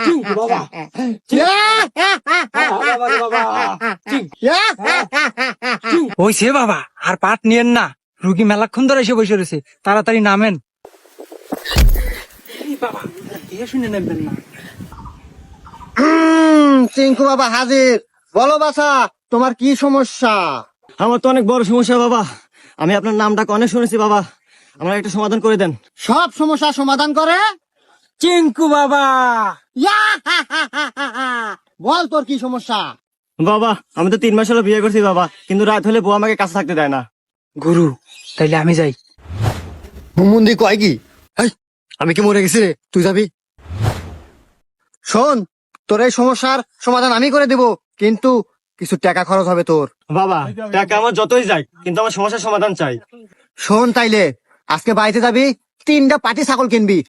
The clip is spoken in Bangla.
চিঙ্কু বাবা হইছে বাবা, আর পাট নিয়েন না, রুগী মেলাক্ষণ ধরে এসে বসে রয়েছে, তাড়াতাড়ি নামেন। বাবা কে শুনে নেবেন না। চিঙ্কু বাবা হাজির। বলো বাছা, তোমার কি সমস্যা? আমার তো অনেক বড় সমস্যা বাবা, আমি আপনার নামটাকে অনেক শুনেছি বাবা, আমার একটা সমাধান করে দেন। সব সমস্যা সমাধান করে? চিঙ্কু বাবা, বল তোর কি সমস্যা? বাবা আমি তো 3 মাস হলো বিয়ে করছি বাবা, কিন্তু রাত হলে বউ আমাকে কাছে থাকতে দেয় না। গুরু তাইলে আমি যাই। হুমুন্দি কয় কি? আমি কি মরে গেছি রে? তুই যাবি? শোন, তোর এই সমস্যার সমাধান আমি করে দেব, কিন্তু কিছু টাকা খরচ হবে তোর। বাবা টাকা আমার যতই যাই, কিন্তু আমার সমস্যার সমাধান চাই। শোন তাইলে, আজকে বাড়িতে যাবি, 3টা পাটি ছাগল কিনবি,